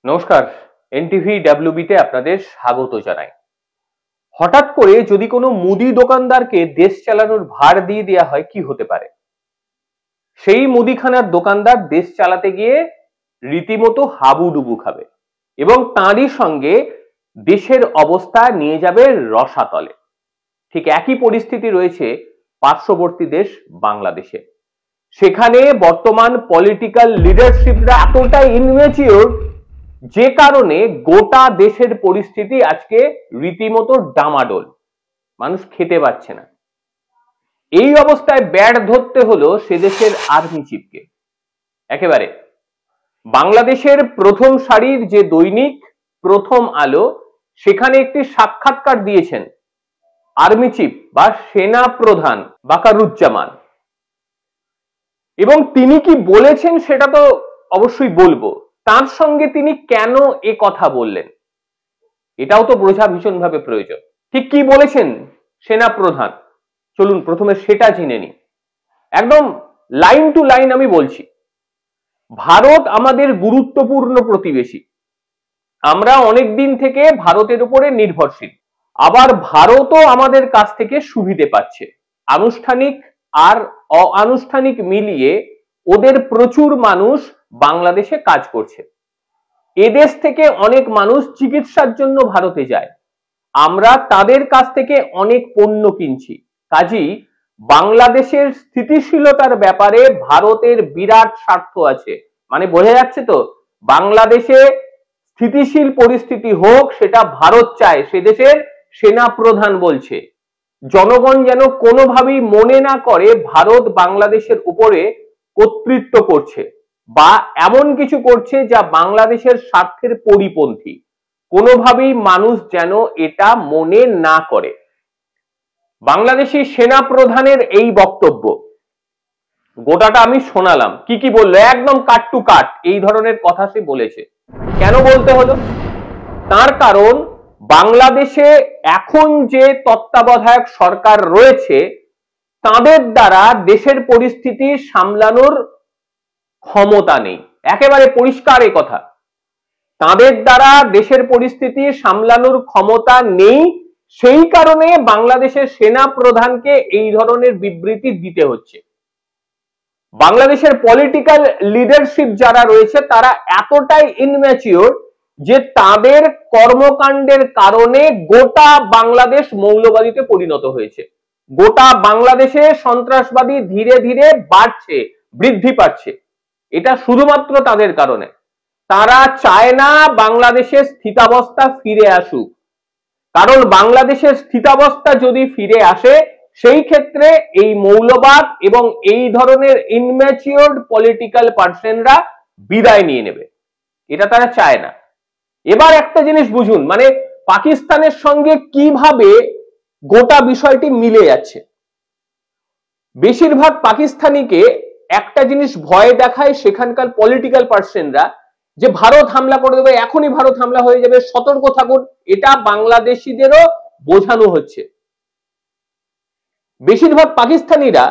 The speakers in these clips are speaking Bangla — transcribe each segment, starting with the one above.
নমস্কার, এনটিভি ডাব্লিউবিতে আপনাদের স্বাগত জানাই। হঠাৎ করে যদি কোনো মুদি দোকানদারকে দেশ চালানোর ভার দিয়ে দেওয়া হয় কি হতে পারে? সেই মুদিখানার দোকানদার দেশ চালাতে গিয়ে রীতিমতো হাবুডুবু খাবে এবং তাঁরই সঙ্গে দেশের অবস্থা নিয়ে যাবে রসাতলে। ঠিক একই পরিস্থিতি রয়েছে পার্শ্ববর্তী দেশ বাংলাদেশে। সেখানে বর্তমান পলিটিক্যাল লিডারশিপরা এতটাই ইনম্যাচিওর যে কারণে গোটা দেশের পরিস্থিতি আজকে রীতিমতো ডামাডোল, মানুষ খেতে পাচ্ছে না। এই অবস্থায় ব্যাট ধরতে হলো সে দেশের আর্মি চিফকে। একেবারে বাংলাদেশের প্রথম সারির যে দৈনিক প্রথম আলো, সেখানে একটি সাক্ষাৎকার দিয়েছেন আর্মি চিফ বা সেনা প্রধান ওয়াকারুজ্জামান, এবং তিনি কি বলেছেন সেটা তো অবশ্যই বলবো। তার সঙ্গে তিনি কেন এ কথা বললেন এটাও তো বোঝা ভীষণভাবে প্রয়োজন। ঠিক কি বলেছেন সেনা প্রধান, চলুন প্রথমে সেটা জেনে নিই। একদম লাইন টু লাইন আমি বলছি। ভারত আমাদের গুরুত্বপূর্ণ প্রতিবেশী, আমরা অনেক দিন থেকে ভারতের উপরে নির্ভরশীল। আবার ভারতও আমাদের কাছ থেকে সুবিধে পাচ্ছে, আনুষ্ঠানিক আর অনানুষ্ঠানিক মিলিয়ে ওদের প্রচুর মানুষ বাংলাদেশে কাজ করছে। এদেশ থেকে অনেক মানুষ চিকিৎসার জন্য ভারতে যায়, আমরা তাদের কাছ থেকে অনেক পণ্য কিনছি। কাজেই বাংলাদেশের স্থিতিশীলতার ব্যাপারে ভারতের বিরাট স্বার্থ আছে। মানে বোঝা যাচ্ছে তো, বাংলাদেশে স্থিতিশীল পরিস্থিতি হোক সেটা ভারত চায়, সে দেশের সেনা প্রধান বলছে। জনগণ যেন কোনোভাবেই মনে না করে ভারত বাংলাদেশের উপরে কর্তৃত্ব করছে বা এমন কিছু করছে যা বাংলাদেশের স্বার্থের পরিপন্থী, কোনোভাবেই মানুষ যেন এটা মনে না করে। বাংলাদেশি সেনা প্রধানের এই বক্তব্য গোটাটা আমি শোনালাম। কি কি বললো, একদম কাট টু কাট এই ধরনের কথা সে বলেছে। কেন বলতে হলো? তার কারণ বাংলাদেশে এখন যে তত্ত্বাবধায়ক সরকার রয়েছে তাদের দ্বারা দেশের পরিস্থিতি সামলানোর ক্ষমতা নেই। একেবারে পরিষ্কার এই কথা, তাদের দ্বারা দেশের পরিস্থিতি সামলানোর ক্ষমতা নেই। সেই কারণে বাংলাদেশের সেনা প্রধানকে এই ধরনের বিবৃতি দিতে হচ্ছে। বাংলাদেশের পলিটিক্যাল লিডারশিপ যারা রয়েছে তারা এতটাই ইনম্যাচিওর যে তাদের কর্মকাণ্ডের কারণে গোটা বাংলাদেশ মৌলবাদীতে পরিণত হয়েছে। গোটা বাংলাদেশে সন্ত্রাসবাদী ধীরে ধীরে বাড়ছে, বৃদ্ধি পাচ্ছে। এটা শুধুমাত্র তাদের কারণে। তারা চায় না বাংলাদেশের স্থিতাবস্থা ফিরে আসুক, কারণ বাংলাদেশের স্থিতাবস্থা যদি ফিরে আসে সেই ক্ষেত্রে এই মৌলবাদ এবং এই ধরনের ইনম্যাচিওরড পলিটিক্যাল পার্সনরা বিদায় নিয়ে নেবে, এটা তারা চায় না। এবার একটা জিনিস বুঝুন, মানে পাকিস্তানের সঙ্গে কিভাবে গোটা বিষয়টি মিলে যাচ্ছে। বেশিরভাগ পাকিস্তানিকে একটা জিনিস ভয় দেখায় সেখানকার পলিটিক্যাল পার্সনরা, যে ভারত হামলা করে দেবে, এখনই ভারত হামলা হয়ে যাবে, সতর্ক থাকুন। এটা বাংলাদেশিদেরও বোঝানো হচ্ছে। বেশিরভাগ পাকিস্তানিরা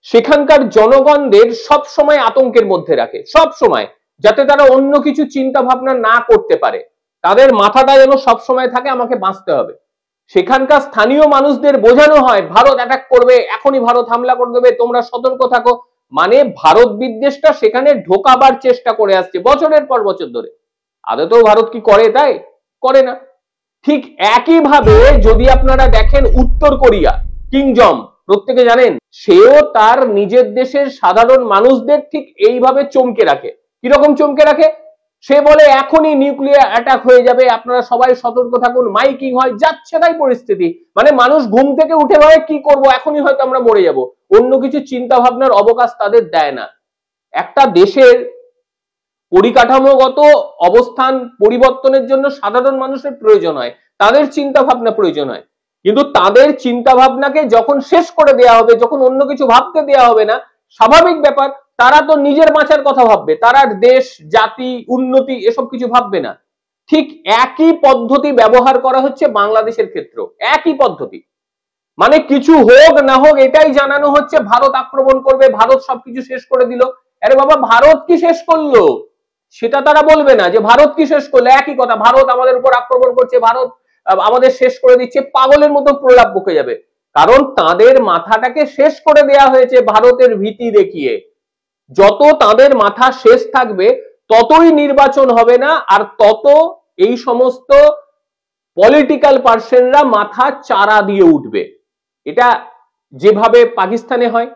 সেখানকার জনগণদের সব সময় আতঙ্কের মধ্যে রাখে, সব সময়, যাতে তারা অন্য কিছু চিন্তা ভাবনা না করতে পারে। তাদের মাথাটা যেন সব সময় থাকে আমাকে বাঁচতে হবে। সেখানকার স্থানীয় মানুষদের বোঝানো হয় ভারত অ্যাটাক করবে, এখনই ভারত হামলা করে দেবে, তোমরা সতর্ক থাকো। মানে ভারত বিদ্বেষটা সেখানে ঢোকাবার চেষ্টা করে আসছে বছরের পর বছর ধরে। আদতেও ভারত কি করে? তাই করে না। ঠিক একইভাবে যদি আপনারা দেখেন উত্তর কোরিয়া, কিম জং, প্রত্যেকে জানেন, সেও তার নিজের দেশের সাধারণ মানুষদের ঠিক এইভাবে চমকে রাখে। কিরকম চমকে রাখে? সে বলে এখনই নিউক্লিয়ার অ্যাটাক হয়ে যাবে, আপনারা সবাই সতর্ক থাকুন। মাইকিং হয়, যাচ্ছে তাই পরিস্থিতি। মানে মানুষ ঘুম থেকে উঠে ভাবে কি করব, এখনই হয়তো আমরা মরে যাব, অন্য কিছু চিন্তা ভাবনার অবকাশ তাদের দেয় না। একটা দেশের পরিকাঠামোগত অবস্থান পরিবর্তনের জন্য সাধারণ মানুষের প্রয়োজন হয়, তাদের চিন্তা ভাবনা প্রয়োজন হয়, কিন্তু তাদের চিন্তা ভাবনাকে যখন শেষ করে দেয়া হবে, যখন অন্য কিছু ভাবতে দেয়া হবে না, স্বাভাবিক ব্যাপার, তারা তো নিজের বাঁচার কথা ভাববে, তারা দেশ, জাতি, উন্নতি এসব কিছু ভাববে না। ঠিক একই পদ্ধতি ব্যবহার করা হচ্ছে বাংলাদেশের ক্ষেত্রেও, একই পদ্ধতি। মানে কিছু হোক না হোক এটাই জানানো হচ্ছে ভারত আক্রমণ করবে, ভারত সবকিছু শেষ করে দিল। আরে বাবা, ভারত কি শেষ করলো? সেটা তারা বলবে না যে ভারত কি শেষ করলো, একই কথা, ভারত আমাদের উপর আক্রমণ করছে, ভারত আমাদের শেষ করে দিচ্ছে, পাগলের মতো প্রলাপ বকে যাবে। কারণ তাদের মাথাটাকে শেষ করে দেয়া হয়েছে ভারতের ভীতি দেখিয়ে। যত তাদের মাথা শেষ থাকবে ততই নির্বাচন হবে না, আর তত এই সমস্ত পলিটিক্যাল পার্সনরা মাথা চারা দিয়ে উঠবে। এটা যেভাবে পাকিস্তানে হয়,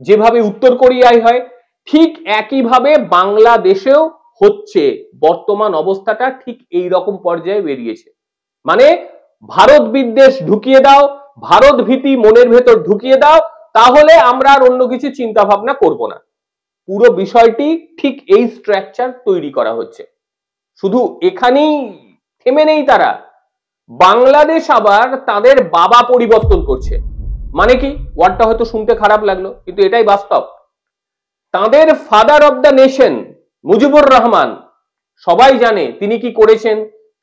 যেভাবে উত্তর কোরিয়ায় হয়, ঠিক একইভাবে বাংলাদেশেও হচ্ছে। বর্তমান অবস্থাটা ঠিক এই রকম পর্যায়ে বেরিয়েছে। মানে ভারত বিদ্বেষ ঢুকিয়ে দাও, ভারত ভীতি মনের ভেতর ঢুকিয়ে দাও, তাহলে আমরা আর অন্য কিছু চিন্তা ভাবনা করব না। পুরো বিষয়টি ঠিক এই স্ট্রাকচার তৈরি করা হচ্ছে। শুধু এখানেই থেমে নেই তারা, বাংলাদেশ আবার তাদের বাবা পরিবর্তন করছে। মানে কি, ওয়ার্ডটা হয়তো শুনতে খারাপ লাগলো, কিন্তু এটাই বাস্তব। তাদের father of the nation Mujibur Rahman, সবাই জানে তিনি কি করেছেন,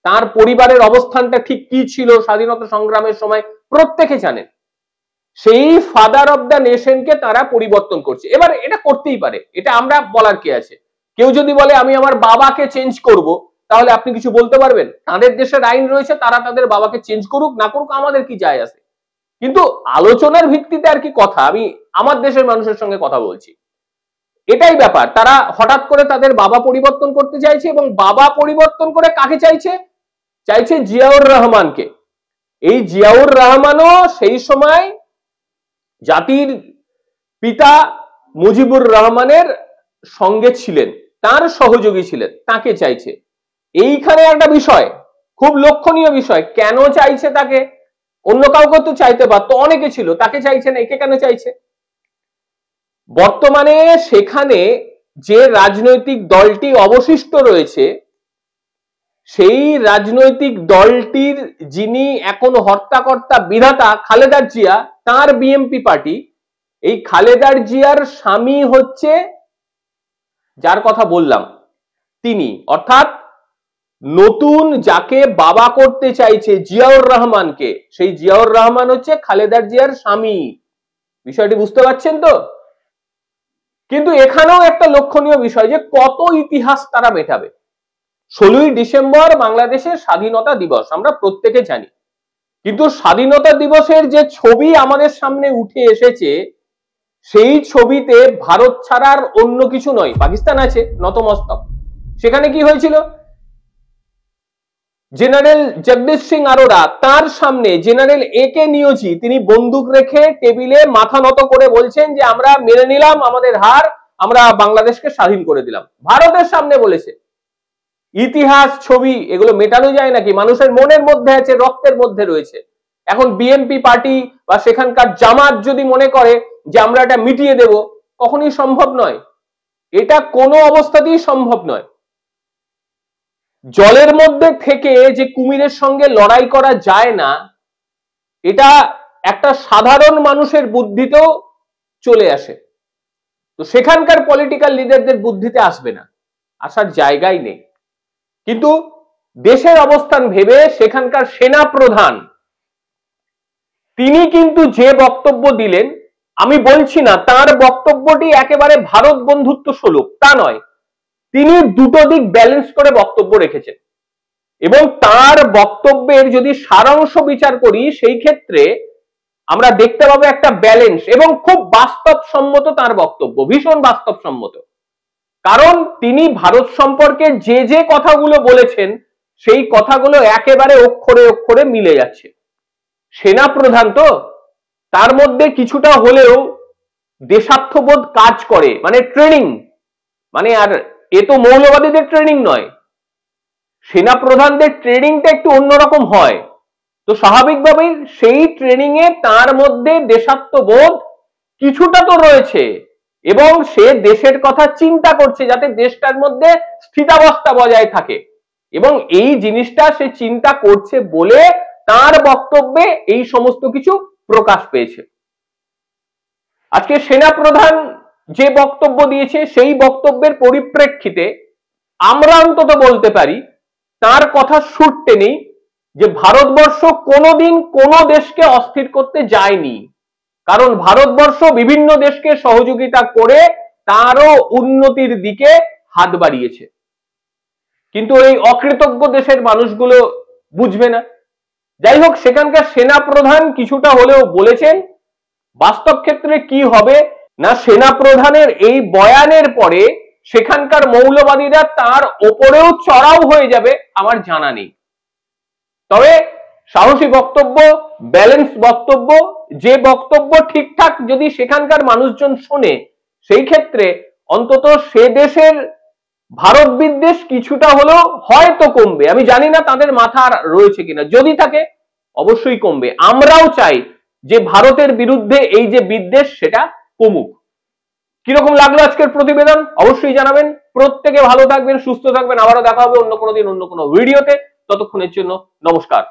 তার পরিবারের অবস্থানটা ঠিক কি ছিল স্বাধীনতা সংগ্রামের সময়, প্রত্যেকে জানেন। সেই ফাদার অব দ্য নেশনকে তারা পরিবর্তন করছে। এবার এটা করতেই পারে, এটা আমরা বলার কি আছে। কেউ যদি বলে আমি আমার বাবাকে চেঞ্জ করব, তাহলে আপনি কিছু বলতে পারবেন? তাদের দেশের আইন রয়েছে, তারা তাদের বাবাকে চেঞ্জ করুক না করুক, আমাদের কি যায় আসে। কিন্তু আলোচনার ভিত্তিতে আর কি কথা, আমি আমার দেশের মানুষের সঙ্গে কথা বলছি, এটাই ব্যাপার। তারা হঠাৎ করে তাদের বাবা পরিবর্তন করতে চাইছে, এবং বাবা পরিবর্তন করে কাকে চাইছে? চাইছে জিয়াউর রহমানকে। এই জিয়াউর রহমানও সেই সময় জাতির পিতা মুজিবুর রহমানের সঙ্গে ছিলেন, তার সহযোগী ছিলেন, তাকে চাইছে। এইখানে একটা বিষয়, খুব লক্ষণীয় বিষয়, কেন চাইছে তাকে? অন্য কাউকে তো চাইতে পারতো, অনেকে ছিল, তাকে চাইছে না, একে কেন চাইছে? বর্তমানে সেখানে যে রাজনৈতিক দলটি অবশিষ্ট রয়েছে, সেই রাজনৈতিক দলটির যিনি এখন হর্তাকর্তা বিধাতা খালেদা জিয়া, তার বিএমপি পার্টি, এই খালেদার জিয়ার স্বামী হচ্ছে যার কথা বললাম তিনি, অর্থাৎ নতুন যাকে বাবা করতে চাইছে জিয়াউর রহমানকে, সেই জিয়াউর রহমান হচ্ছে খালেদার জিয়ার স্বামী। বিষয়টি বুঝতে পারছেন তো? কিন্তু এখানেও একটা লক্ষণীয় বিষয় যে কত ইতিহাস তারা মেটাবে। 16ই ডিসেম্বর বাংলাদেশের স্বাধীনতা দিবস, আমরা প্রত্যেকে জানি, কিন্তু স্বাধীনতা দিবসের যে ছবি আমাদের সামনে উঠে এসেছে, সেই ছবিতে ভারত ছাড়ার অন্য কিছু নয়, পাকিস্তান আছে নতমস্তক। সেখানে কি হয়েছিল? জেনারেল জগদীশ সিং আরোরা, তার সামনে জেনারেল এ কে নিয়োজি, তিনি বন্দুক রেখে টেবিলে মাথা নত করে বলছেন যে আমরা মেনে নিলাম আমাদের হার, আমরা বাংলাদেশকে স্বাধীন করে দিলাম। ভারতের সামনে বলেছে। ইতিহাস, ছবি, এগুলো মেটানো যায় নাকি? মানুষের মনের মধ্যে আছে, রক্তের মধ্যে রয়েছে। এখন বিএনপি পার্টি বা সেখানকার জামাত যদি মনে করে যে আমরা এটা মিটিয়ে দেব, কখনোই সম্ভব নয়। এটা কোনো অবস্থাতেই সম্ভব নয়। জলের মধ্যে থেকে যে কুমিরের সঙ্গে লড়াই করা যায় না, এটা একটা সাধারণ মানুষের বুদ্ধিতেও চলে আসে। তো সেখানকার পলিটিক্যাল লিডারদের বুদ্ধিতে আসবে না, আসার জায়গাই নেই। কিন্তু দেশের অবস্থান ভেবে সেখানকার সেনা প্রধান তিনি কিন্তু যে বক্তব্য দিলেন, আমি বলছি না তার বক্তব্যটি একেবারে ভারত বন্ধুত্ব সুলভ, তা নয়। তিনি দুটো দিক ব্যালেন্স করে বক্তব্য রেখেছেন, এবং তার বক্তব্যের যদি সারাংশ বিচার করি, সেই ক্ষেত্রে আমরা দেখতে পাবো একটা ব্যালেন্স এবং খুব বাস্তবসম্মত তার বক্তব্য, ভীষণ বাস্তবসম্মত। কারণ তিনি ভারত সম্পর্কে যে যে কথাগুলো বলেছেন, সেই কথাগুলো একেবারে অক্ষরে অক্ষরে মিলে যাচ্ছে। সেনা প্রধান তো, তার মধ্যে কিছুটা হলেও দেশাত্মবোধ কাজ করে, মানে ট্রেনিং, মানে আর এ তো মৌলবাদীদের ট্রেনিং নয়, সেনা প্রধানদের ট্রেনিংটা একটু অন্যরকম হয়। তো স্বাভাবিকভাবেই সেই ট্রেনিং এ তার মধ্যে দেশাত্মবোধ কিছুটা তো রয়েছে, এবং সে দেশের কথা চিন্তা করছে যাতে দেশটার মধ্যে স্থিতাবস্থা বজায় থাকে, এবং এই জিনিসটা সে চিন্তা করছে বলে তার বক্তব্যে এই সমস্ত কিছু প্রকাশ পেয়েছে। আজকে সেনা প্রধান যে বক্তব্য দিয়েছে, সেই বক্তব্যের পরিপ্রেক্ষিতে আমরা অন্তত বলতে পারি তার কথা সুর টেনেই যে ভারতবর্ষ কোনোদিন কোনো দেশকে অস্থির করতে যায়নি, কারণ ভারতবর্ষ বিভিন্ন দেশকে সহযোগিতা করে তারও উন্নতির দিকে হাত বাড়িয়েছে। কিন্তু এই অকৃতজ্ঞ দেশের মানুষগুলো বুঝবে না। যাই হোক, সেখানকার সেনা প্রধান কিছুটা হলেও বলেছেন। বাস্তব ক্ষেত্রে কি হবে না, সেনা প্রধানের এই বয়ানের পরে সেখানকার মৌলবাদীরা তার ওপরেও চড়াও হয়ে যাবে আমার জানা নেই। তবে সাহসী বক্তব্য, ব্যালেন্স বক্তব্য, যে বক্তব্য ঠিকঠাক যদি সেখানকার মানুষজন শোনে, সেই ক্ষেত্রে অন্তত সে দেশের ভারত বিদ্বেষ কিছুটা হলেও হয়তো কমবে। আমি জানি না তাদের মাথা রয়েছে কিনা, যদি থাকে অবশ্যই কমবে। আমরাও চাই যে ভারতের বিরুদ্ধে এই যে বিদ্বেষ সেটা কমুক। কিরকম লাগলো আজকের প্রতিবেদন অবশ্যই জানাবেন। প্রত্যেকে ভালো থাকবেন, সুস্থ থাকবেন। আবারও দেখা হবে অন্য কোনো দিন অন্য কোনো ভিডিওতে। ততক্ষণের জন্য নমস্কার।